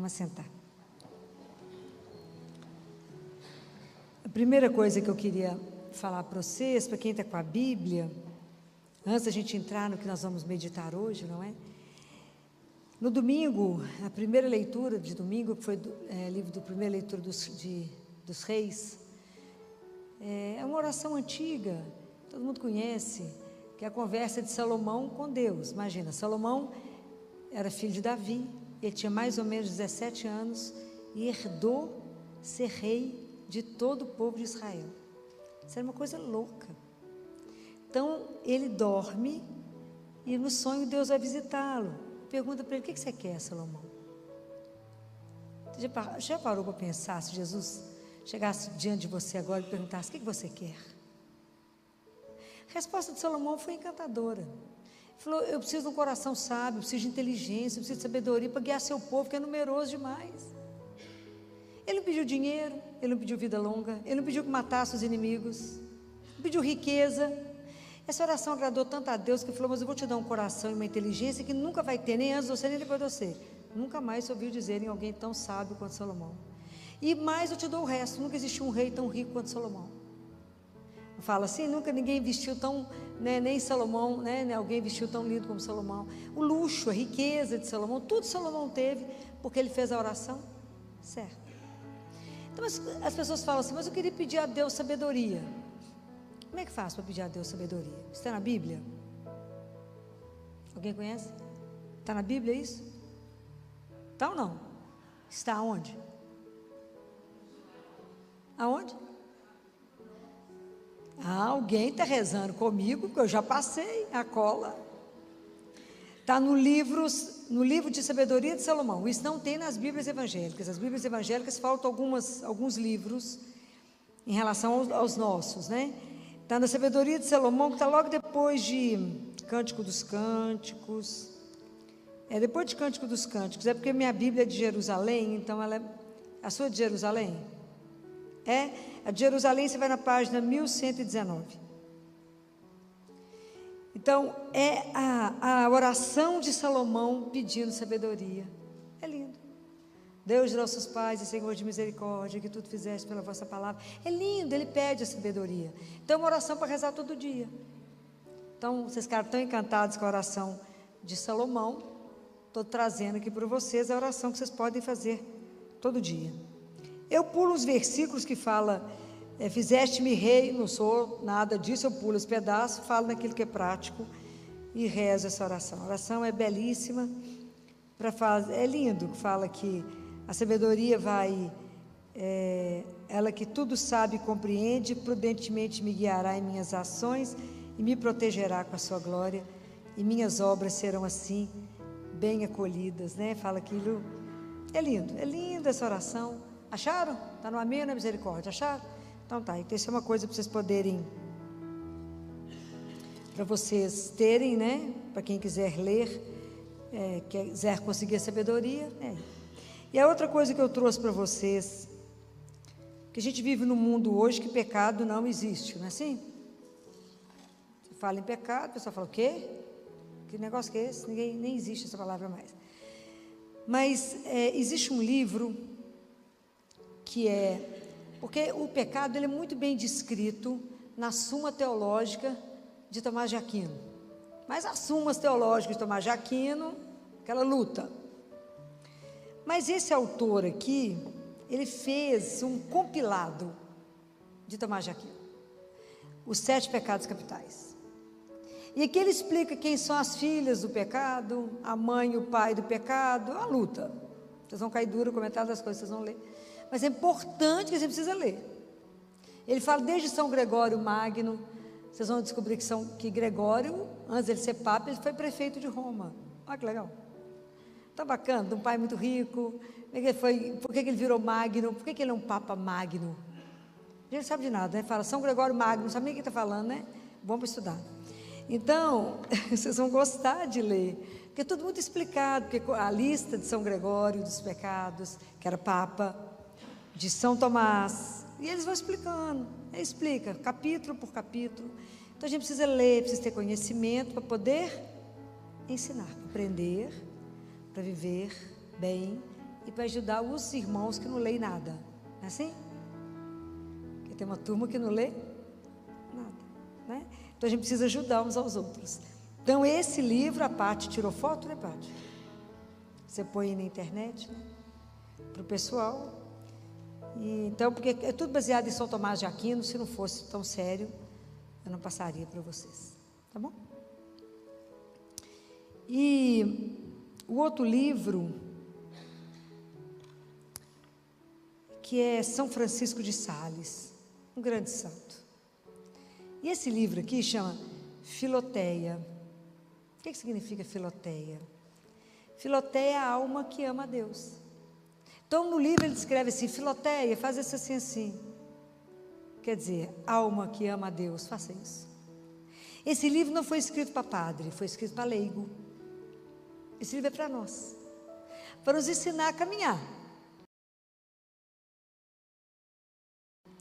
Vamos sentar. A primeira coisa que eu queria falar para vocês, para quem está com a Bíblia, antes da gente entrar no que nós vamos meditar hoje, não é? No domingo, a primeira leitura de domingo, que foi livro do primeira leitura dos Reis, é uma oração antiga, todo mundo conhece, que é a conversa de Salomão com Deus. Imagina, Salomão era filho de Davi, ele tinha mais ou menos 17 anos e herdou ser rei de todo o povo de Israel. Isso era uma coisa louca. Então, ele dorme e no sonho Deus vai visitá-lo. Pergunta para ele: o que você quer, Salomão? Você já parou para pensar se Jesus chegasse diante de você agora e perguntasse: o que você quer? A resposta de Salomão foi encantadora. Ele falou: eu preciso de um coração sábio, eu preciso de inteligência, eu preciso de sabedoria para guiar seu povo, que é numeroso demais. Ele não pediu dinheiro, ele não pediu vida longa, ele não pediu que matasse os inimigos, não pediu riqueza. Essa oração agradou tanto a Deus que ele falou: mas eu vou te dar um coração e uma inteligência que nunca vai ter, nem antes de você, nem depois de você. Nunca mais se ouviu dizer em alguém tão sábio quanto Salomão. E mais eu te dou o resto. Nunca existiu um rei tão rico quanto Salomão. Fala assim: nunca ninguém vestiu tão, nem Salomão, alguém vestiu tão lindo como Salomão. O luxo, a riqueza de Salomão, tudo Salomão teve, porque ele fez a oração certa. Então as pessoas falam assim: mas eu queria pedir a Deus sabedoria. Como é que faz para pedir a Deus sabedoria? Está na Bíblia? Alguém conhece? Está na Bíblia isso? Está ou não? Está aonde? Aonde? Alguém está rezando comigo, porque eu já passei a cola. Está no livro de sabedoria de Salomão. Isso não tem nas Bíblias evangélicas. As Bíblias evangélicas faltam alguns livros em relação aos nossos, né? Está na sabedoria de Salomão, que está logo depois de Cântico dos Cânticos. Depois de Cântico dos Cânticos. É porque minha Bíblia é de Jerusalém, então ela é... A sua é de Jerusalém? A de Jerusalém, você vai na página 1119. Então, é a oração de Salomão pedindo sabedoria. É lindo. Deus de nossos pais e Senhor de misericórdia, que tudo fizeste pela vossa palavra. É lindo, ele pede a sabedoria. Então, é uma oração para rezar todo dia. Então, vocês ficaram tão encantados com a oração de Salomão, estou trazendo aqui para vocês a oração que vocês podem fazer todo dia. Eu pulo os versículos que fala: fizeste-me rei, não sou nada disso, eu pulo os pedaços, falo naquilo que é prático e rezo essa oração. A oração é belíssima, é lindo, que fala que a sabedoria vai, ela que tudo sabe e compreende, prudentemente me guiará em minhas ações e me protegerá com a sua glória, e minhas obras serão assim, bem acolhidas, né? Fala aquilo, é linda essa oração. Acharam? Está no Amém ou na Misericórdia? Acharam? Então tá, então isso é uma coisa para vocês poderem, para vocês terem, né? Para quem quiser ler, quiser conseguir a sabedoria. E a outra coisa que eu trouxe para vocês, que a gente vive num mundo hoje que pecado não existe, não é assim? Você fala em pecado, a pessoa fala: o quê? Que negócio que é esse? Nem existe essa palavra mais. Mas existe um livro que porque o pecado ele é muito bem descrito na Suma Teológica de Tomás de Aquino. Mas as Sumas Teológicas de Tomás de Aquino, aquela luta. Mas esse autor aqui, ele fez um compilado de Tomás de Aquino, os 7 pecados capitais. E aqui ele explica quem são as filhas do pecado, a mãe e o pai do pecado, a luta. Vocês vão cair duro, comentar das coisas que vocês vão ler. Mas é importante que você precisa ler. Ele fala desde São Gregório Magno. Vocês vão descobrir que Gregório, antes de ele ser papa, ele foi prefeito de Roma. Olha que legal. Está bacana, de um pai muito rico. Por que ele virou Magno? Por que ele é um papa Magno? A gente não sabe de nada, né? Fala São Gregório Magno, não sabe nem o que está falando, né? Bom para estudar. Então, vocês vão gostar de ler, porque é tudo muito explicado, porque a lista de São Gregório dos pecados, que era papa, de São Tomás, e eles vão explicando, ele explica capítulo por capítulo. Então a gente precisa ler, precisa ter conhecimento para poder ensinar, para aprender, para viver bem e para ajudar os irmãos que não leem nada. Não é assim? Porque tem uma turma que não lê nada, né? Então a gente precisa ajudar uns aos outros. Então esse livro, a Paty tirou foto, né, Paty? Você põe aí na internet, né? Para o pessoal. E, então, porque é tudo baseado em São Tomás de Aquino. Se não fosse tão sério, eu não passaria para vocês, tá bom? E o outro livro, que é São Francisco de Sales, um grande santo. E esse livro aqui chama Filoteia. O que significa Filoteia? Filoteia é a alma que ama a Deus. Então no livro ele descreve assim: Filoteia, faz isso assim, assim. Quer dizer, alma que ama a Deus, faça isso. Esse livro não foi escrito para padre, foi escrito para leigo. Esse livro é para nós, para nos ensinar a caminhar.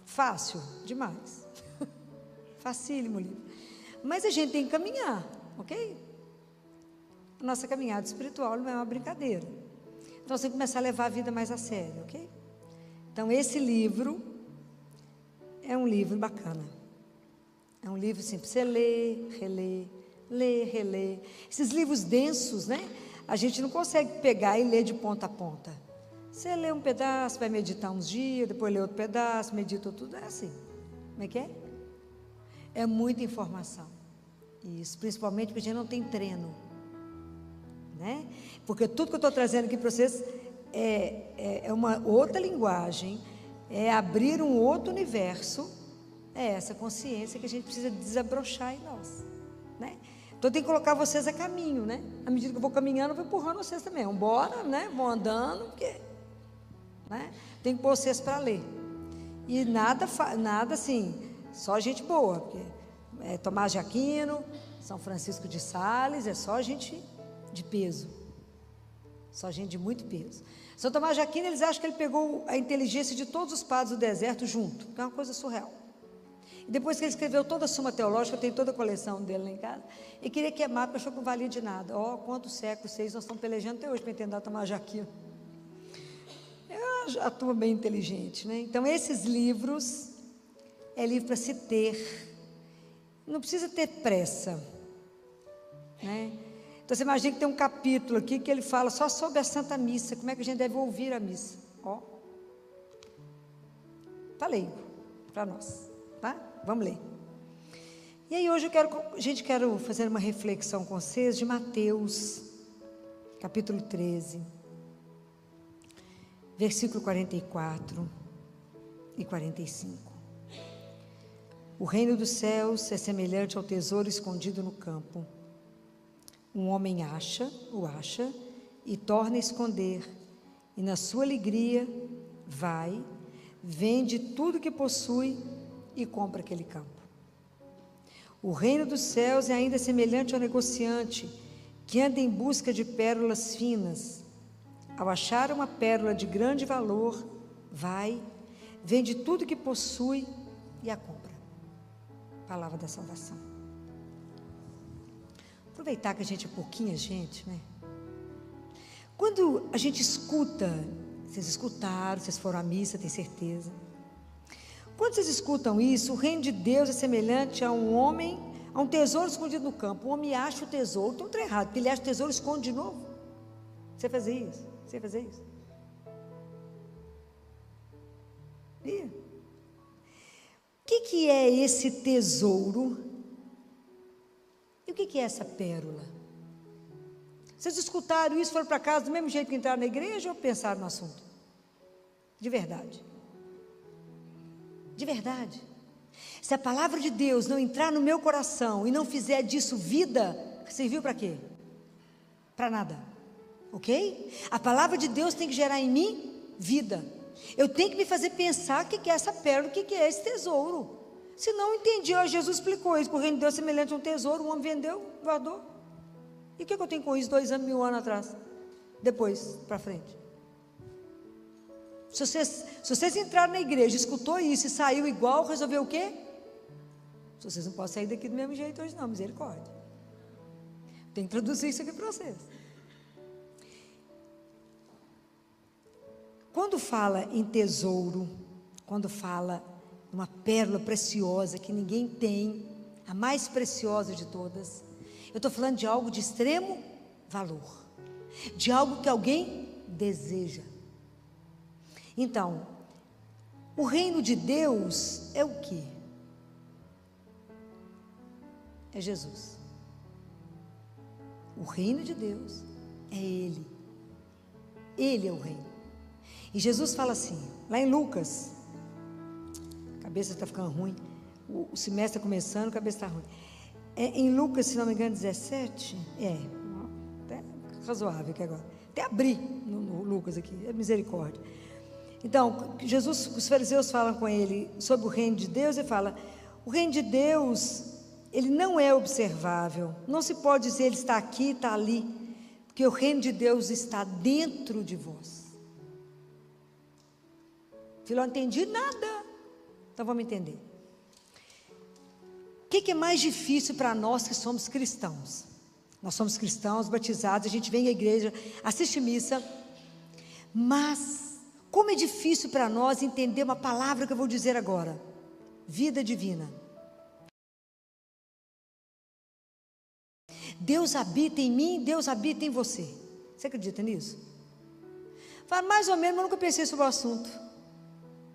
Fácil demais. Facílimo livro. Mas a gente tem que caminhar, ok? A nossa caminhada espiritual não é uma brincadeira. Então você tem que começar a levar a vida mais a sério, ok? Então esse livro é um livro bacana. É um livro assim, para você ler, reler. Esses livros densos, né? A gente não consegue pegar e ler de ponta a ponta. Você lê um pedaço, vai meditar uns dias, depois lê outro pedaço, medita tudo, é assim. Como é que é? É muita informação. Isso, principalmente porque a gente não tem treino, né? Porque tudo que eu estou trazendo aqui para vocês é uma outra linguagem, é abrir um outro universo, é essa consciência que a gente precisa desabrochar em nós, né? Então tem que colocar vocês a caminho, né? À medida que eu vou caminhando, eu vou empurrando vocês também. Vamos embora, né? Vão andando, porque, né? Tem que pôr vocês para ler. E nada assim, só gente boa, porque Tomás de Aquino, São Francisco de Sales, é só gente de peso. Só gente de muito peso. São Tomás de Aquino, eles acham que ele pegou a inteligência de todos os padres do deserto junto, que é uma coisa surreal. E depois que ele escreveu toda a Suma Teológica, eu tenho toda a coleção dele lá em casa, e queria queimar, porque achou que não valia de nada. Quantos séculos, 6, nós estamos pelejando até hoje para entender Tomás de Aquino. A turma bem inteligente, né? Então esses livros, é livro para se ter, não precisa ter pressa, né? Então você imagina que tem um capítulo aqui que ele fala só sobre a Santa Missa, como é que a gente deve ouvir a missa. Falei para nós, tá? Vamos ler. E aí hoje a gente quer fazer uma reflexão com vocês de Mateus, capítulo 13, versículo 44 e 45. O reino dos céus é semelhante ao tesouro escondido no campo. Um homem acha e torna a esconder, e na sua alegria vai, vende tudo que possui e compra aquele campo. O reino dos céus é ainda semelhante ao negociante que anda em busca de pérolas finas. Ao achar uma pérola de grande valor, vai, vende tudo que possui e a compra. Palavra da salvação. Aproveitar que a gente é pouquinha gente, né? Quando a gente escuta, vocês escutaram, vocês foram à missa, tenho certeza. Quando vocês escutam isso, o reino de Deus é semelhante a um tesouro escondido no campo. O homem acha o tesouro, então está errado, porque ele acha o tesouro e esconde de novo. Você fazer isso? Você fazer isso? E? O que é esse tesouro? E o que é essa pérola? Vocês escutaram isso, foram para casa do mesmo jeito que entraram na igreja ou pensaram no assunto? De verdade. De verdade. Se a palavra de Deus não entrar no meu coração e não fizer disso vida, serviu para quê? Para nada. Ok? A palavra de Deus tem que gerar em mim vida. Eu tenho que me fazer pensar o que é essa pérola, o que é esse tesouro. Se não entendi, Jesus explicou isso, que o reino de Deus é semelhante a um tesouro, o homem vendeu, guardou. E o que eu tenho com isso 2 anos, 1000 anos atrás? Depois, para frente. Se vocês entraram na igreja, escutou isso e saiu igual, resolveu o quê? Vocês não podem sair daqui do mesmo jeito hoje não, misericórdia. Tem que traduzir isso aqui para vocês. Quando fala em tesouro, quando fala uma pérola preciosa que ninguém tem, a mais preciosa de todas, eu estou falando de algo de extremo valor, de algo que alguém deseja. Então, o reino de Deus é o quê? É Jesus. O reino de Deus é Ele. Ele é o reino. E Jesus fala assim, lá em Lucas, a cabeça está ficando ruim, o semestre está começando, a cabeça está ruim. Em Lucas, se não me engano, 17, até razoável aqui agora. Até abri no Lucas aqui, é misericórdia. Então, Jesus, os fariseus falam com ele sobre o reino de Deus, e fala, o reino de Deus, ele não é observável, não se pode dizer ele está aqui, está ali, porque o reino de Deus está dentro de vós. Filho, eu não entendi nada, então vamos entender. O que é mais difícil para nós que somos cristãos? Nós somos cristãos, batizados, a gente vem à igreja, assiste missa, mas como é difícil para nós entender uma palavra que eu vou dizer agora: vida divina. Deus habita em mim, Deus habita em você. Você acredita nisso? Fala, mais ou menos, mas eu nunca pensei sobre o assunto.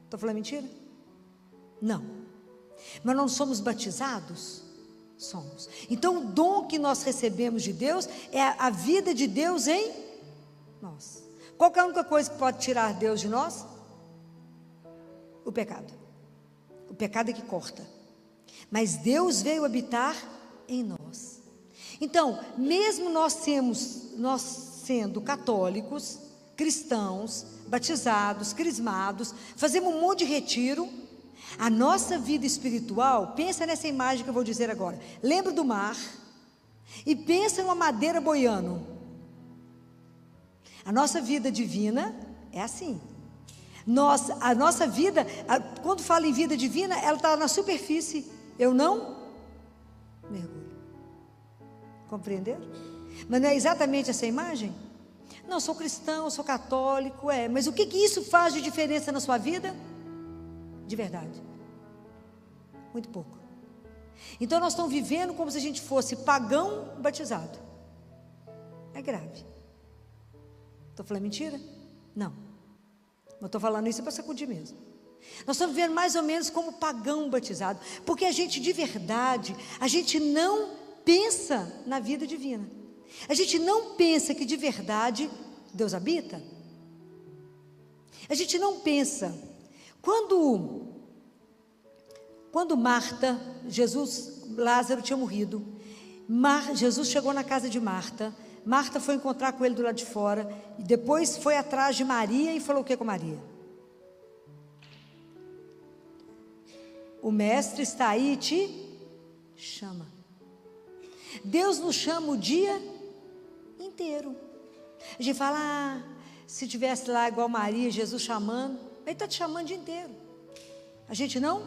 Estou falando mentira? Não. Mas não somos batizados? Somos. Então o dom que nós recebemos de Deus é a vida de Deus em nós. Qual que é a única coisa que pode tirar Deus de nós? O pecado. O pecado é que corta. Mas Deus veio habitar em nós. Então, mesmo nós sendo católicos, cristãos, batizados, crismados, fazemos um monte de retiro, a nossa vida espiritual, pensa nessa imagem que eu vou dizer agora, lembra do mar, e pensa numa madeira boiando. A nossa vida divina é assim, a nossa vida, quando fala em vida divina, ela está na superfície, eu não mergulho, compreenderam? Mas não é exatamente essa imagem? Não, sou cristão, sou católico, mas o que isso faz de diferença na sua vida? De verdade, muito pouco. Então nós estamos vivendo como se a gente fosse pagão batizado. É grave. Estou falando mentira? Não. Não estou falando isso para sacudir mesmo. Nós estamos vivendo mais ou menos como pagão batizado, porque a gente de verdade, a gente não pensa na vida divina. A gente não pensa que de verdade Deus habita. A gente não pensa. Quando Marta, Lázaro tinha morrido, Jesus chegou na casa de Marta, Marta foi encontrar com ele do lado de fora, e depois foi atrás de Maria e falou o que com Maria? O mestre está aí e te chama. Deus nos chama o dia inteiro. A gente fala, se tivesse lá igual Maria, Jesus chamando, ele está te chamando o dia inteiro. A gente não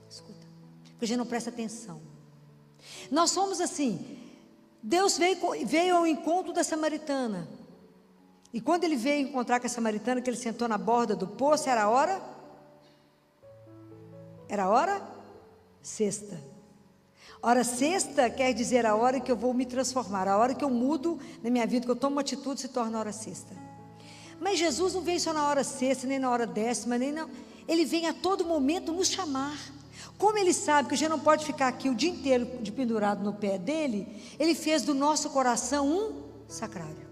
escuta, porque a gente não presta atenção. Nós somos assim. Deus veio ao encontro da samaritana, e quando ele veio encontrar com a samaritana, que ele sentou na borda do poço, era a hora sexta. Hora sexta quer dizer a hora que eu vou me transformar, a hora que eu mudo na minha vida, que eu tomo uma atitude, se torna a hora sexta. Mas Jesus não veio só na hora sexta, nem na hora décima, ele vem a todo momento nos chamar. Como ele sabe que a gente não pode ficar aqui o dia inteiro de pendurado no pé dele, ele fez do nosso coração um sacrário.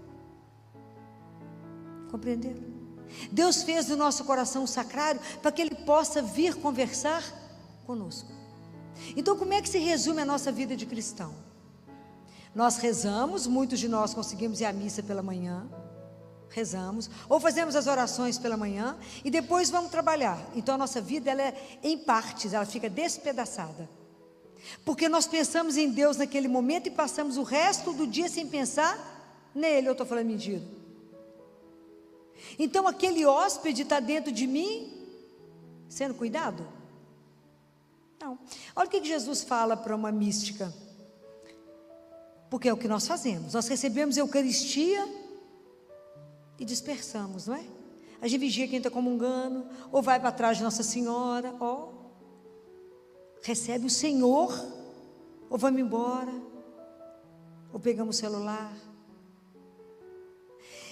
Compreenderam? Deus fez do nosso coração um sacrário para que ele possa vir conversar conosco. Então, como é que se resume a nossa vida de cristão? Nós rezamos, muitos de nós conseguimos ir à missa pela manhã, rezamos, ou fazemos as orações pela manhã, e depois vamos trabalhar. Então a nossa vida, ela é em partes, ela fica despedaçada, porque nós pensamos em Deus naquele momento, e passamos o resto do dia sem pensar nele. Eu estou falando mentira? Então aquele hóspede está dentro de mim, sendo cuidado? Não. Olha o que Jesus fala para uma mística, porque é o que nós fazemos, nós recebemos a Eucaristia e dispersamos, não é? a gente vigia quem está comungando, ou vai para trás de Nossa Senhora, recebe o Senhor, ou vamos embora, ou pegamos o celular.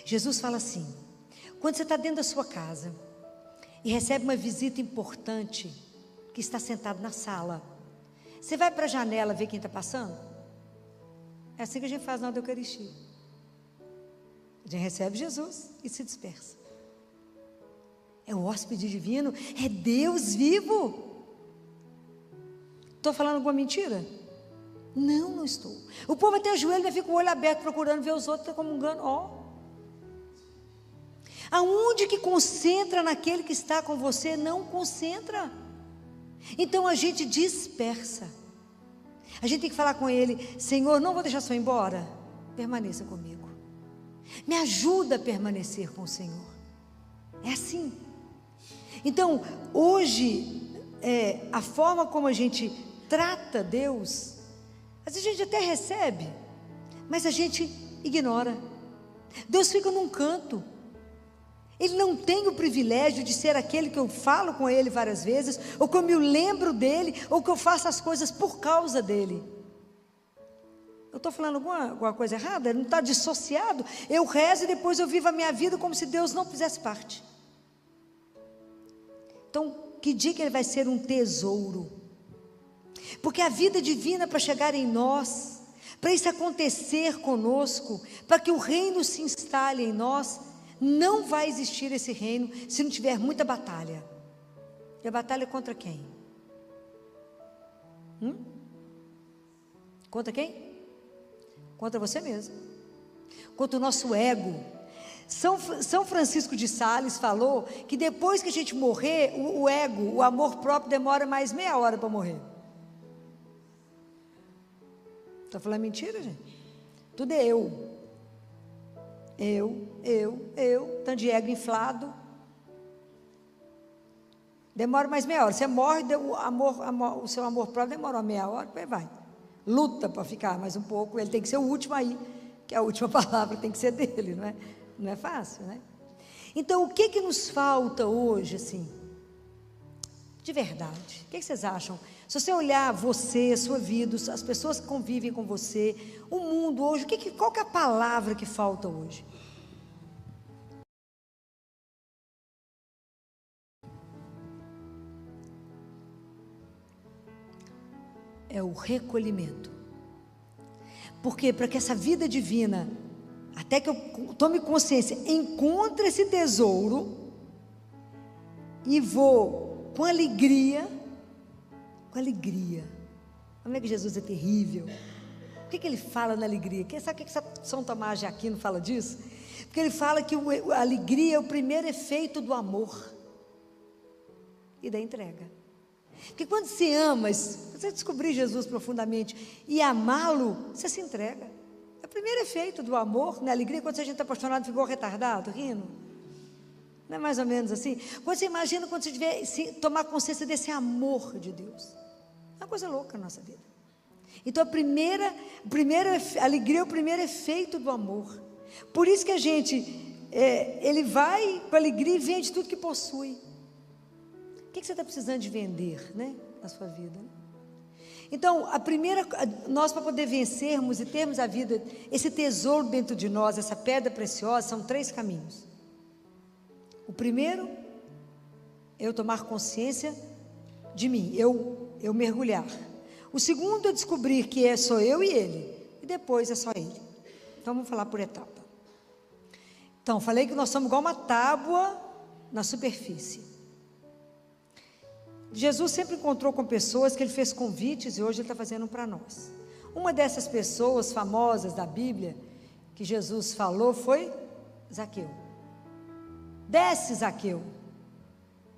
Jesus fala assim: quando você está dentro da sua casa e recebe uma visita importante, que está sentado na sala, você vai para a janela ver quem está passando? É assim que a gente faz na hora da Eucaristia. A gente recebe Jesus e se dispersa. É o hóspede divino, é Deus vivo. Estou falando alguma mentira? Não, não estou. O povo até ajoelha e fica com o olho aberto procurando ver os outros que estão comungando. Aonde que concentra naquele que está com você? Não concentra. Então a gente dispersa. A gente tem que falar com ele: Senhor, não vou deixar só embora, permaneça comigo, me ajuda a permanecer com o Senhor. É assim. Então hoje, a forma como a gente trata Deus, às vezes a gente até recebe, mas a gente ignora. Deus fica num canto. Ele não tem o privilégio de ser aquele que eu falo com ele várias vezes, ou que eu me lembro dele, ou que eu faço as coisas por causa dele. Eu estou falando alguma coisa errada? Ele não está dissociado? Eu rezo e depois eu vivo a minha vida como se Deus não fizesse parte. Então, que dia que ele vai ser um tesouro? Porque a vida divina, para chegar em nós, para isso acontecer conosco, para que o reino se instale em nós, não vai existir esse reino se não tiver muita batalha. E a batalha é contra quem? Contra quem? Contra você mesmo. Contra o nosso ego. São Francisco de Sales falou que depois que a gente morrer, o ego, o amor próprio, demora mais meia hora para morrer. Está falando mentira, gente? Tudo é eu, tanto de ego inflado. Demora mais meia hora. Você morre, o seu amor próprio demora uma meia hora, depois vai. Luta para ficar mais um pouco, ele tem que ser o último aí, que a última palavra tem que ser dele, não é? Não é fácil, né? Então, o que nos falta hoje, assim, de verdade? O que vocês acham? Se você olhar você, a sua vida, as pessoas que convivem com você, o mundo hoje, qual que é a palavra que falta hoje? É o recolhimento. Porque para que essa vida divina, até que eu tome consciência, encontre esse tesouro e vou com alegria. Como é que Jesus é terrível? O que ele fala na alegria? Sabe o que São Tomás de Aquino fala disso? Porque ele fala que a alegria é o primeiro efeito do amor e da entrega. Porque quando você ama, você descobrir Jesus profundamente e amá-lo, você se entrega. É o primeiro efeito do amor, na alegria. Quando a gente está apaixonado, ficou retardado, rindo. Não é mais ou menos assim? Quando você imagina, quando você tiver, tomar consciência desse amor de Deus, é uma coisa louca na nossa vida. Então a primeira alegria é o primeiro efeito do amor. Por isso que a gente, ele vai para a alegria e vende tudo que possui. O que você está precisando de vender, né, na sua vida? Então, nós para poder vencermos e termos a vida, esse tesouro dentro de nós, essa pedra preciosa, são 3 caminhos. O primeiro, eu tomar consciência de mim, eu mergulhar. O segundo é descobrir que sou eu e ele, e depois é só ele. Então vamos falar por etapa. Então, falei que nós somos igual uma tábua na superfície. Jesus sempre encontrou com pessoas que ele fez convites e hoje ele está fazendo para nós. Uma dessas pessoas famosas da Bíblia que Jesus falou foi Zaqueu. Desce, Zaqueu,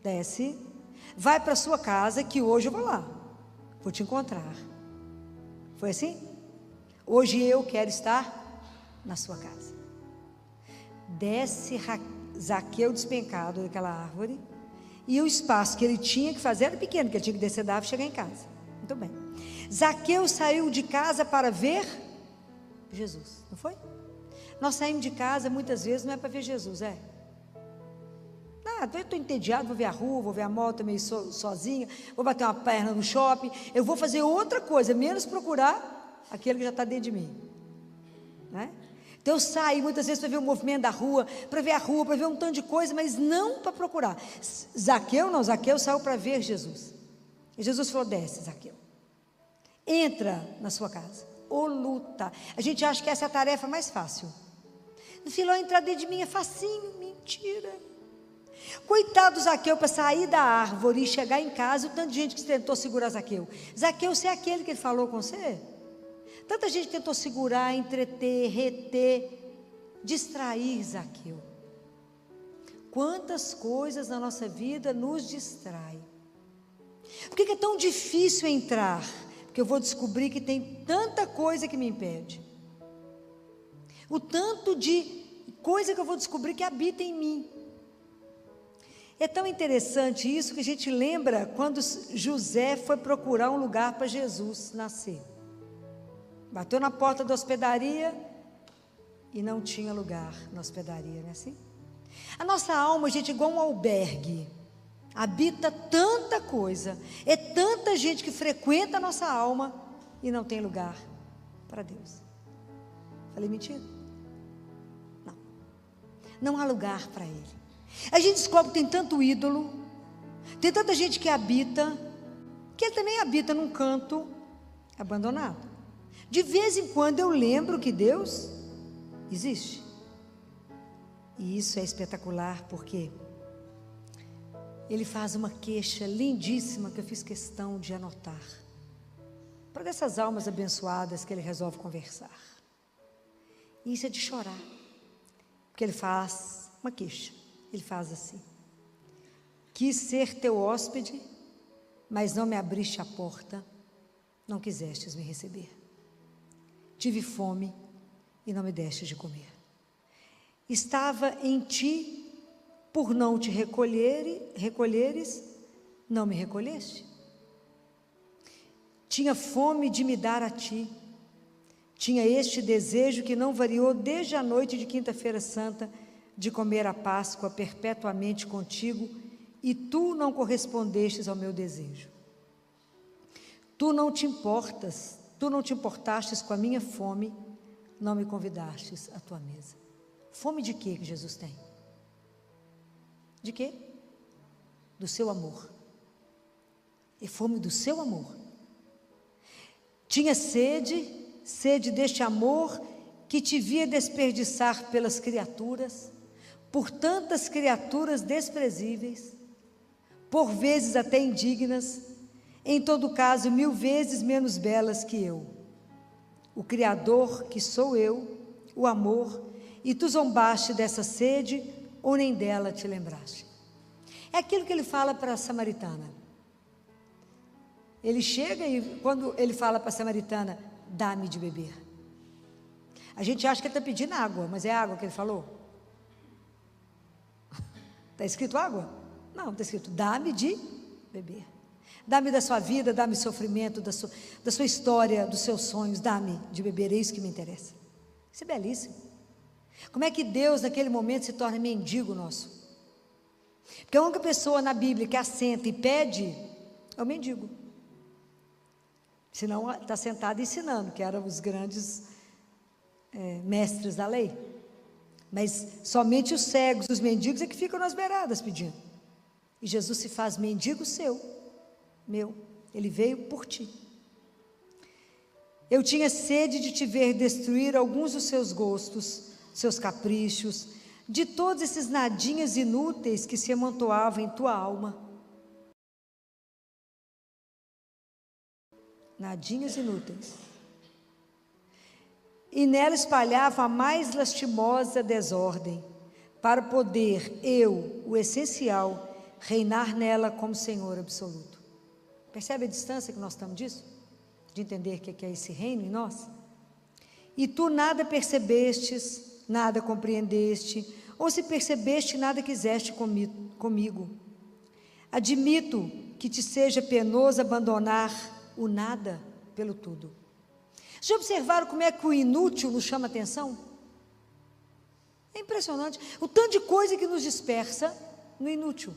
desce, vai para a sua casa que hoje eu vou lá, vou te encontrar. Foi assim? Hoje eu quero estar na sua casa. Desce Zaqueu despencado daquela árvore. E o espaço que ele tinha que fazer era pequeno, porque ele tinha que descer da árvore e chegar em casa. Muito bem. Zaqueu saiu de casa para ver Jesus, não foi? Nós saímos de casa muitas vezes, não é para ver Jesus, eu estou entediado, vou ver a rua, vou ver a moto meio sozinha, vou bater uma perna no shopping, eu vou fazer outra coisa, menos procurar aquele que já está dentro de mim, né? Então eu saio muitas vezes para ver o movimento da rua, para ver a rua, para ver um tanto de coisa, mas não para procurar. Zaqueu saiu para ver Jesus. E Jesus falou: desce, Zaqueu, entra na sua casa, ou luta. A gente acha que essa é a tarefa mais fácil. No filho, entrar dentro de mim é facinho, mentira. Coitado do Zaqueu, para sair da árvore e chegar em casa, o tanto de gente que tentou segurar Zaqueu. Zaqueu, você é aquele que ele falou com você? Tanta gente tentou segurar, entreter, reter, distrair Zaqueu. Quantas coisas na nossa vida nos distraem. Por que é tão difícil entrar? Porque eu vou descobrir que tem tanta coisa que me impede. O tanto de coisa que eu vou descobrir que habita em mim. É tão interessante isso que a gente lembra quando José foi procurar um lugar para Jesus nascer. Bateu na porta da hospedaria e não tinha lugar na hospedaria, não é assim? A nossa alma, gente, é igual um albergue. Habita tanta coisa, é tanta gente que frequenta a nossa alma e não tem lugar para Deus. Falei mentira? Não. Não há lugar para Ele. A gente descobre que tem tanto ídolo, tem tanta gente que habita, que Ele também habita num canto abandonado. De vez em quando eu lembro que Deus existe. E isso é espetacular, porque Ele faz uma queixa lindíssima que eu fiz questão de anotar. Para dessas almas abençoadas que Ele resolve conversar. E isso é de chorar. Porque Ele faz uma queixa. Ele faz assim: quis ser teu hóspede, mas não me abriste a porta, não quisestes me receber. Tive fome e não me deste de comer. Estava em ti, por não te recolheres, não me recolheste. Tinha fome de me dar a ti. Tinha este desejo que não variou desde a noite de quinta-feira santa, de comer a Páscoa perpetuamente contigo, e tu não correspondestes ao meu desejo. Tu não te importastes com a minha fome, não me convidastes à tua mesa. Fome de quê que Jesus tem? De quê? Do seu amor. E fome do seu amor. Tinha sede deste amor que te via desperdiçar pelas criaturas, por tantas criaturas desprezíveis, por vezes até indignas, em todo caso 1000 vezes menos belas que eu. O Criador que sou eu, o amor, e tu zombaste dessa sede, ou nem dela te lembraste. É aquilo que ele fala para a samaritana. Ele chega e quando ele fala para a samaritana: dá-me de beber. A gente acha que ele está pedindo água, mas é água que ele falou? Está escrito água? Não, está escrito: dá-me de beber. Dá-me da sua vida, dá-me sofrimento, da sua história, dos seus sonhos, dá-me de beber, é isso que me interessa. Isso é belíssimo. Como é que Deus naquele momento se torna mendigo nosso? Porque a única pessoa na Bíblia que assenta e pede é o mendigo. Senão está sentado ensinando, que eram os grandes mestres da lei. Mas somente os cegos, os mendigos é que ficam nas beiradas pedindo. E Jesus se faz mendigo meu, Ele veio por ti. Eu tinha sede de te ver destruir alguns dos seus gostos, seus caprichos, de todos esses nadinhas inúteis que se amontoavam em tua alma. Nadinhas inúteis. E nela espalhava a mais lastimosa desordem, para poder eu, o essencial, reinar nela como Senhor absoluto. Percebe a distância que nós estamos disso? De entender o que é esse reino em nós? E tu nada percebestes, nada compreendeste, ou se percebeste, nada quiseste comigo. Admito que te seja penoso abandonar o nada pelo tudo. Já observaram como é que o inútil nos chama atenção? É impressionante. O tanto de coisa que nos dispersa, no inútil.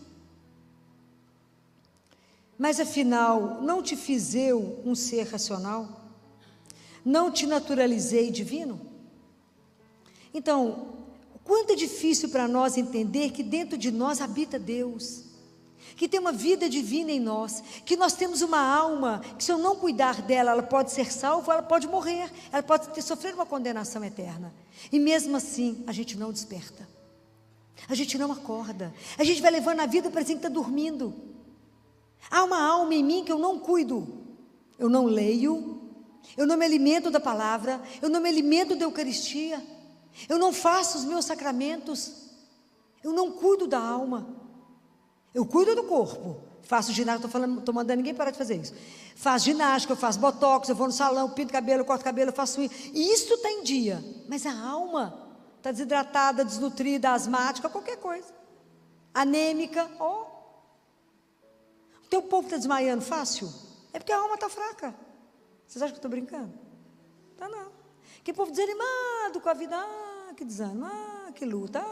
Mas afinal, não te fiz eu um ser racional? Não te naturalizei divino? Então, quanto é difícil para nós entender que dentro de nós habita Deus, que tem uma vida divina em nós, que nós temos uma alma, que se eu não cuidar dela, ela pode ser salva, ela pode morrer, ela pode sofrer uma condenação eterna. E mesmo assim, a gente não desperta, a gente não acorda, a gente vai levando a vida para que está dormindo. Há uma alma em mim que eu não cuido, eu não leio, eu não me alimento da palavra, eu não me alimento da Eucaristia, eu não faço os meus sacramentos, eu não cuido da alma. Eu cuido do corpo, faço ginástica, estou mandando ninguém parar de fazer isso. Faço ginástica, eu faço botox, eu vou no salão, pinto cabelo, corto cabelo, eu faço isso. E isso está em dia, mas a alma está desidratada, desnutrida, asmática, qualquer coisa. Anêmica, O teu povo está desmaiando fácil? É porque a alma está fraca. Vocês acham que eu estou brincando? Tá não. Que povo desanimado com a vida, que desânimo, que luta,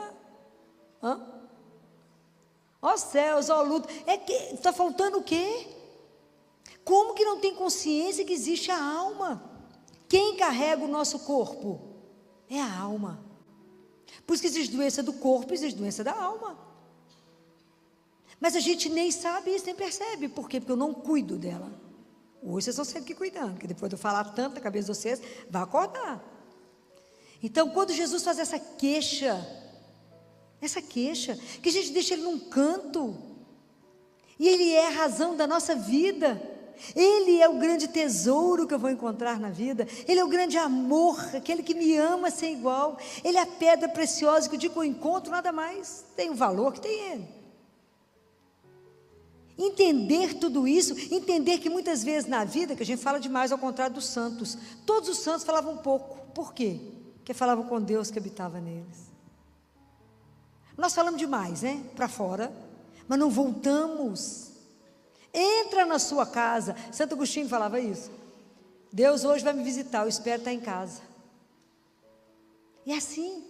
ó céus, ó luta, está faltando o quê? Como que não tem consciência que existe a alma? Quem carrega o nosso corpo? É a alma. Por isso que existe doença do corpo, existe doença da alma. Mas a gente nem sabe isso, nem percebe. Por quê? Porque eu não cuido dela. Hoje vocês estão sempre aqui cuidando, porque depois de eu falar tanto na cabeça de vocês, vai acordar. Então, quando Jesus faz essa queixa, que a gente deixa ele num canto, e ele é a razão da nossa vida, ele é o grande tesouro que eu vou encontrar na vida, ele é o grande amor, aquele que me ama sem igual, ele é a pedra preciosa que o dia que eu encontro, nada mais tem o valor que tem ele. Entender tudo isso, entender que muitas vezes na vida, que a gente fala demais ao contrário dos santos, todos os santos falavam pouco, por quê? Porque falavam com Deus que habitava neles. Nós falamos demais, né? Para fora, mas não voltamos. Entra na sua casa. Santo Agostinho falava isso. Deus hoje vai me visitar, eu espero estar em casa. E é assim.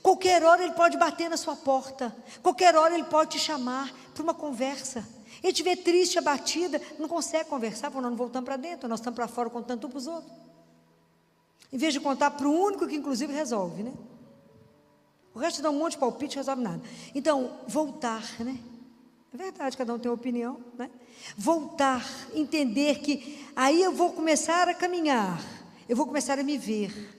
Qualquer hora Ele pode bater na sua porta. Qualquer hora Ele pode te chamar para uma conversa. Ele te vê triste, abatida, não consegue conversar, porque nós não voltamos para dentro, nós estamos para fora contando um para os outros. Em vez de contar para o único que inclusive resolve, né? O resto dá um monte de palpite, resolve nada. Então, voltar, né? É verdade, cada um tem uma opinião, né? Voltar, entender que aí eu vou começar a caminhar, eu vou começar a me ver,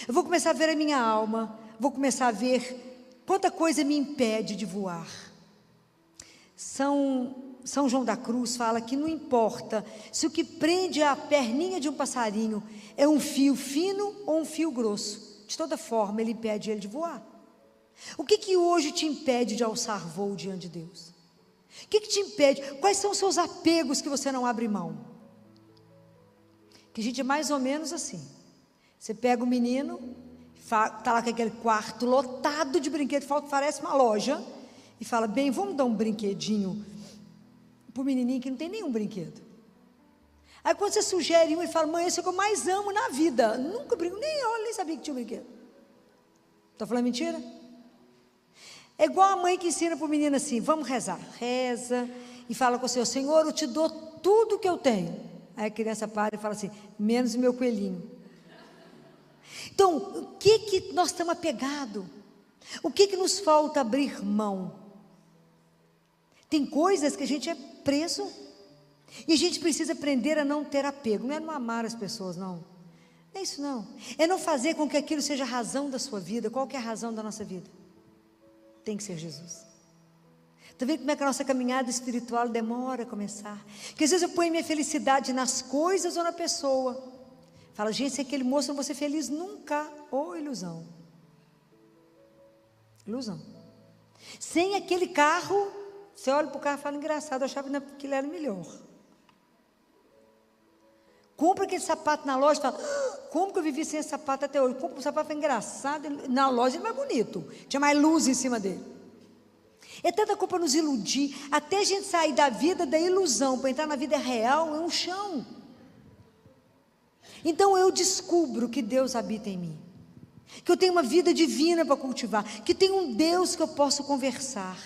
eu vou começar a ver a minha alma, vou começar a ver quanta coisa me impede de voar. São João da Cruz fala que não importa se o que prende a perninha de um passarinho é um fio fino ou um fio grosso, de toda forma ele impede ele de voar. O que hoje te impede de alçar voo diante de Deus? O que te impede? Quais são os seus apegos que você não abre mão? Que a gente é mais ou menos assim. Você pega o menino, está lá com aquele quarto lotado de brinquedos, parece uma loja, e fala, bem, vamos dar um brinquedinho para o menininho que não tem nenhum brinquedo. Aí quando você sugere um, ele fala, mãe, esse é o que eu mais amo na vida. Nunca brinco, nem sabia que tinha um brinquedo. Está falando mentira? É igual a mãe que ensina para o menino assim, vamos rezar. Reza e fala com o Senhor, Senhor, eu te dou tudo que eu tenho. Aí a criança para e fala assim, menos o meu coelhinho. Então, o que nós estamos apegados? O que nos falta abrir mão? Tem coisas que a gente é preso e a gente precisa aprender a não ter apego. Não é não amar as pessoas, não. Não é isso não. É não fazer com que aquilo seja a razão da sua vida. Qual que é a razão da nossa vida? Tem que ser Jesus. Está vendo como é que a nossa caminhada espiritual demora a começar? Porque às vezes eu ponho minha felicidade nas coisas ou na pessoa. Fala, gente, se aquele moço não vou ser feliz nunca. Ou ilusão. Ilusão. Sem aquele carro, você olha para o carro e fala, engraçado, eu achava que ele era melhor. Compra aquele sapato na loja e fala, como que eu vivi sem esse sapato até hoje? Compra o sapato, foi engraçado, na loja ele é mais bonito, tinha mais luz em cima dele. É tanta culpa nos iludir, até a gente sair da vida da ilusão, para entrar na vida real, é um chão. Então eu descubro que Deus habita em mim, que eu tenho uma vida divina para cultivar, que tem um Deus que eu posso conversar.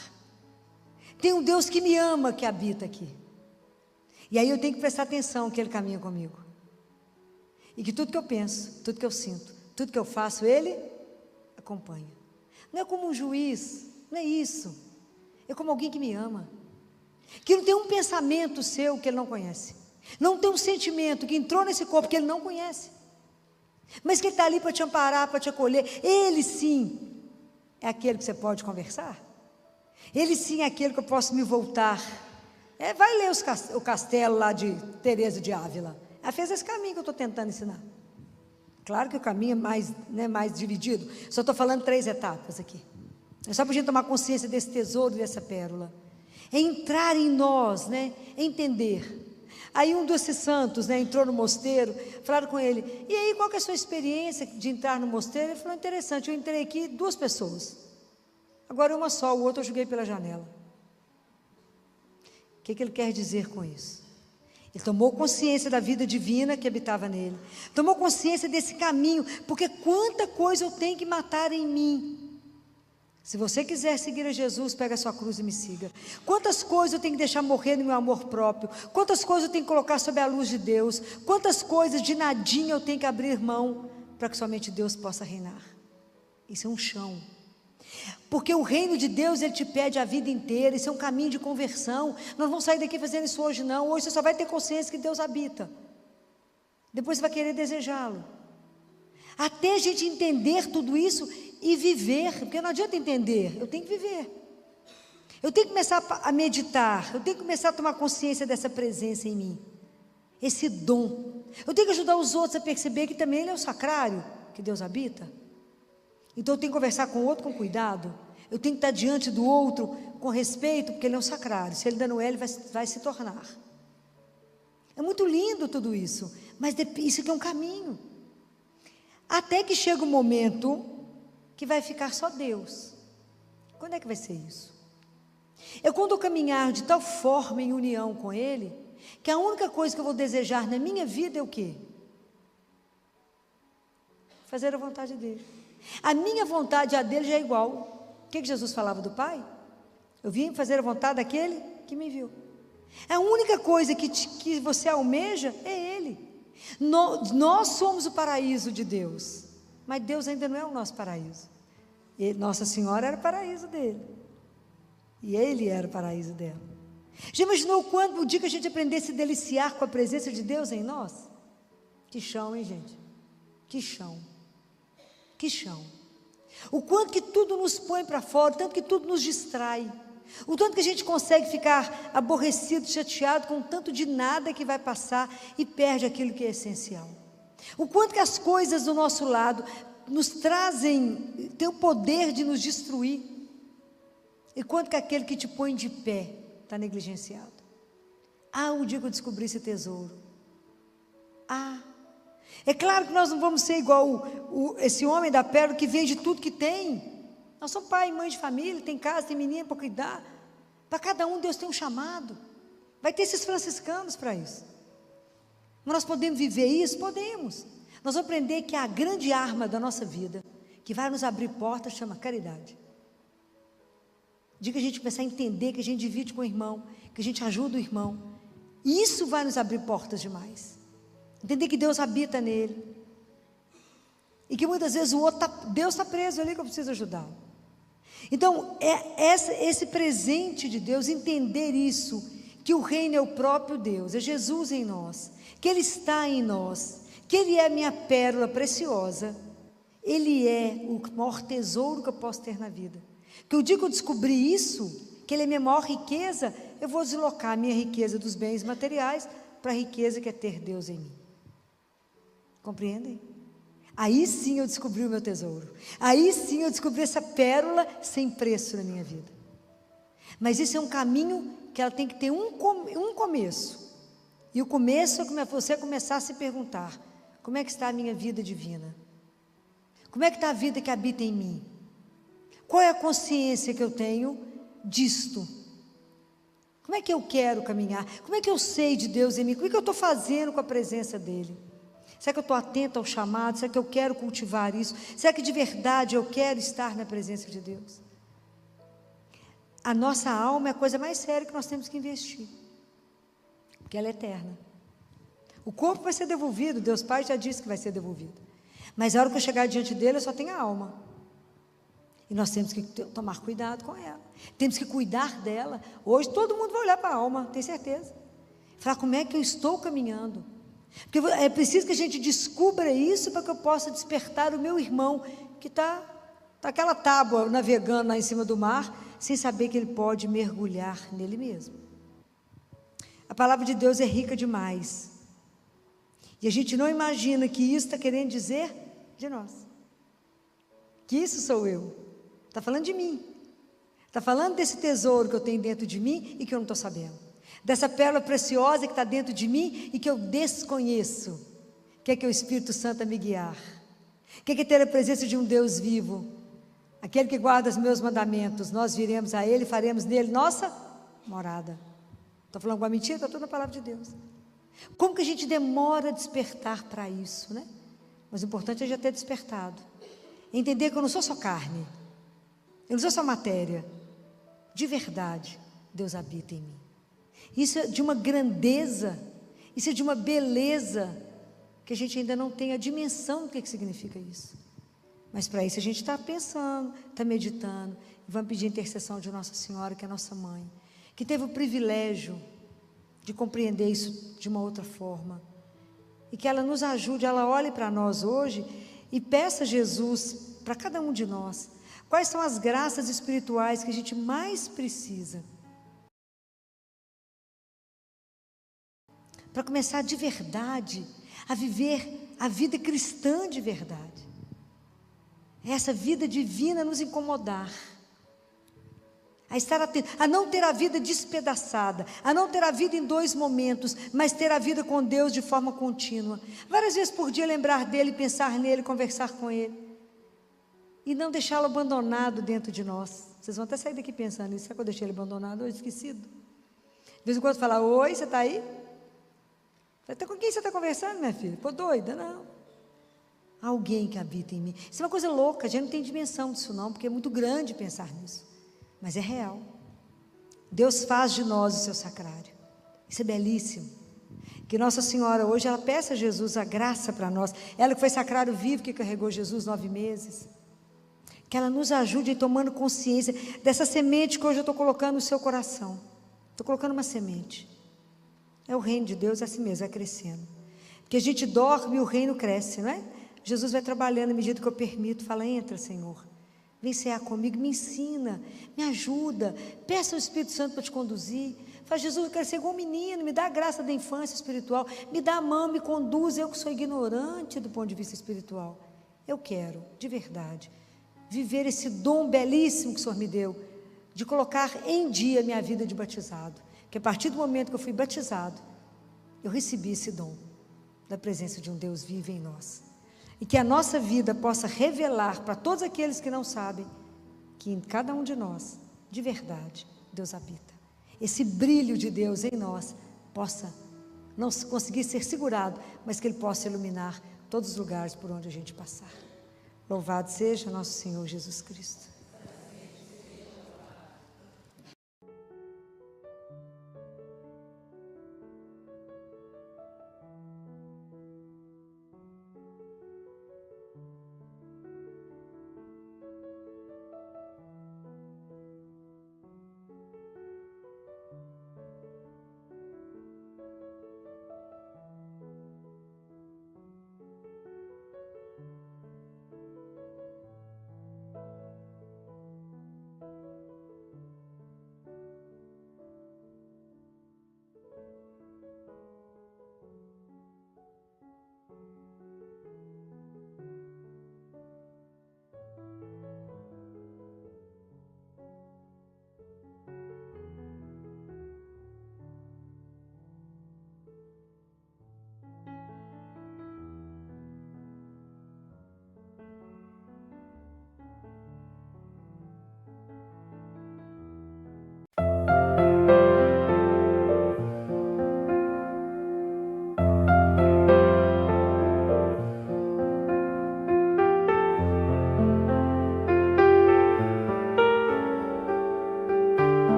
Tem um Deus que me ama, que habita aqui. E aí eu tenho que prestar atenção que Ele caminha comigo. E que tudo que eu penso, tudo que eu sinto, tudo que eu faço, Ele acompanha. Não é como um juiz, não é isso. É como alguém que me ama. Que não tem um pensamento seu que Ele não conhece. Não tem um sentimento que entrou nesse corpo que Ele não conhece. Mas que Ele está ali para te amparar, para te acolher. Ele sim é aquele que você pode conversar. Ele sim é aquele que eu posso me voltar. Vai ler o castelo lá de Teresa de Ávila. Ela fez esse caminho que eu estou tentando ensinar. Claro que o caminho é mais dividido. Só estou falando 3 etapas aqui. É só para a gente tomar consciência desse tesouro, dessa pérola. É entrar em nós, entender. Aí um desses santos, entrou no mosteiro, falaram com ele, e aí qual que é a sua experiência de entrar no mosteiro? Ele falou, interessante, eu entrei aqui 2 pessoas. Agora uma só, o outro eu joguei pela janela. O que ele quer dizer com isso? Ele tomou consciência da vida divina que habitava nele. Tomou consciência desse caminho, porque quanta coisa eu tenho que matar em mim. Se você quiser seguir a Jesus, pega a sua cruz e me siga. Quantas coisas eu tenho que deixar morrer no meu amor próprio? Quantas coisas eu tenho que colocar sob a luz de Deus? Quantas coisas de nadinha eu tenho que abrir mão para que somente Deus possa reinar? Isso é um chão. Porque o reino de Deus, Ele te pede a vida inteira. Isso é um caminho de conversão. Nós não vamos sair daqui fazendo isso hoje não. Hoje você só vai ter consciência que Deus habita. Depois você vai querer desejá-lo. Até a gente entender tudo isso e viver. Porque não adianta entender, eu tenho que viver. Eu tenho que começar a meditar. Eu tenho que começar a tomar consciência dessa presença em mim. Esse dom. Eu tenho que ajudar os outros a perceber que também Ele é o sacrário que Deus habita. Então eu tenho que conversar com o outro com cuidado. Eu tenho que estar diante do outro com respeito, porque ele é um sacrário. Se ele ainda não é, ele vai se tornar. É muito lindo tudo isso, mas isso aqui é um caminho. Até que chega um momento que vai ficar só Deus. Quando é que vai ser isso? É quando eu caminhar de tal forma em união com Ele, que a única coisa que eu vou desejar na minha vida é o quê? Fazer a vontade dEle. A minha vontade e a dele já é igual. O que Jesus falava do Pai? Eu vim fazer a vontade daquele que me enviou. A única coisa que você almeja é Ele. Nós somos o paraíso de Deus, mas Deus ainda não é o nosso paraíso. Nossa Senhora era o paraíso dele, e Ele era o paraíso dela. Já imaginou quando o dia que a gente aprender a se deliciar com a presença de Deus em nós? Que chão, hein, gente? Que chão. Que chão. O quanto que tudo nos põe para fora, o tanto que tudo nos distrai, o tanto que a gente consegue ficar aborrecido, chateado com o tanto de nada que vai passar e perde aquilo que é essencial. O quanto que as coisas do nosso lado nos trazem, tem o poder de nos destruir, e quanto que aquele que te põe de pé está negligenciado. O dia que eu descobri esse tesouro. É claro que nós não vamos ser igual esse homem da pérola que vende tudo que tem. Nós somos pai e mãe de família, tem casa, tem menino para cuidar. Para cada um Deus tem um chamado. Vai ter esses franciscanos para isso. Mas nós podemos viver isso? Podemos. Nós vamos aprender que a grande arma da nossa vida, que vai nos abrir portas, chama caridade. De que a gente começar a entender que a gente divide com o irmão, que a gente ajuda o irmão. Isso vai nos abrir portas demais. Entender que Deus habita nele. E que muitas vezes Deus está preso ali que eu preciso ajudar. Então, esse presente de Deus, entender isso, que o reino é o próprio Deus, é Jesus em nós, que Ele está em nós, que Ele é a minha pérola preciosa, Ele é o maior tesouro que eu posso ter na vida. Que o dia que eu descobrir isso, que Ele é a minha maior riqueza, eu vou deslocar a minha riqueza dos bens materiais para a riqueza que é ter Deus em mim. Compreendem? Aí sim eu descobri o meu tesouro. Aí sim eu descobri essa pérola sem preço na minha vida. Mas isso é um caminho que ela tem que ter um começo. E o começo é você começar a se perguntar: como é que está a minha vida divina? Como é que está a vida que habita em mim? Qual é a consciência que eu tenho disto? Como é que eu quero caminhar? Como é que eu sei de Deus em mim? Como é que eu estou fazendo com a presença dEle? Será que eu estou atenta ao chamado? Será que eu quero cultivar isso? Será que de verdade eu quero estar na presença de Deus? a nossa alma é a coisa mais séria que nós temos que investir, porque ela é eterna. O corpo vai ser devolvido, Deus Pai já disse que vai ser devolvido, mas a hora que eu chegar diante dele, eu só tenho a alma, e nós temos que tomar cuidado com ela, temos que cuidar dela. Hoje todo mundo vai olhar para a alma, tenho certeza, falar como é que eu estou caminhando, porque é preciso que a gente descubra isso, para que eu possa despertar o meu irmão, que está aquela tábua navegando lá em cima do mar, sem saber que ele pode mergulhar nele mesmo. A palavra de Deus é rica demais, e a gente não imagina que isso está querendo dizer de nós, que isso sou eu, está falando de mim, está falando desse tesouro que eu tenho dentro de mim e que eu não estou sabendo, dessa pérola preciosa que está dentro de mim e que eu desconheço, que é o Espírito Santo a me guiar, que é ter a presença de um Deus vivo, aquele que guarda os meus mandamentos, nós viremos a Ele e faremos nele nossa morada. Estou falando alguma mentira? Está tudo na palavra de Deus. Como que a gente demora a despertar para isso, né? Mas o importante é já ter despertado, entender que eu não sou só carne, eu não sou só matéria, de verdade Deus habita em mim. Isso é de uma grandeza, isso é de uma beleza, que a gente ainda não tem a dimensão do que significa isso. Mas para isso a gente está pensando, está meditando, e vamos pedir a intercessão de Nossa Senhora, que é a nossa mãe, que teve o privilégio de compreender isso de uma outra forma, e que ela nos ajude, ela olhe para nós hoje, e peça a Jesus, para cada um de nós, quais são as graças espirituais que a gente mais precisa, para começar de verdade a viver a vida cristã de verdade, essa vida divina nos incomodar, a estar atento, a não ter a vida despedaçada, a não ter a vida em dois momentos, mas ter a vida com Deus de forma contínua, várias vezes por dia lembrar dele, pensar nele, conversar com ele, e não deixá-lo abandonado dentro de nós. Vocês vão até sair daqui pensando nisso, será que eu deixei ele abandonado ou esquecido? De vez em quando falar, oi, você está aí? Com quem você está conversando, minha filha? Pô, doida? Não. Alguém que habita em mim. Isso é uma coisa louca, a gente não tem dimensão disso não, porque é muito grande pensar nisso, mas é real. Deus faz de nós o seu sacrário, isso é belíssimo. Que Nossa Senhora hoje, ela peça a Jesus a graça para nós, ela que foi sacrário vivo, que carregou Jesus 9 meses, que ela nos ajude em tomando consciência dessa semente que hoje eu estou colocando no seu coração. Estou colocando uma semente. É o reino de Deus, é assim mesmo, vai crescendo. Porque a gente dorme e o reino cresce, não é? Jesus vai trabalhando à medida que eu permito, fala, entra Senhor, vem cear comigo, me ensina, me ajuda, peça ao Espírito Santo para te conduzir. Fala, Jesus, eu quero ser igual um menino, me dá a graça da infância espiritual, me dá a mão, me conduz, eu que sou ignorante do ponto de vista espiritual. Eu quero, de verdade, viver esse dom belíssimo que o Senhor me deu, de colocar em dia a minha vida de batizado, que a partir do momento que eu fui batizado, eu recebi esse dom, da presença de um Deus vivo em nós, e que a nossa vida possa revelar para todos aqueles que não sabem, que em cada um de nós, de verdade, Deus habita, esse brilho de Deus em nós, possa não conseguir ser segurado, mas que Ele possa iluminar todos os lugares por onde a gente passar. Louvado seja nosso Senhor Jesus Cristo.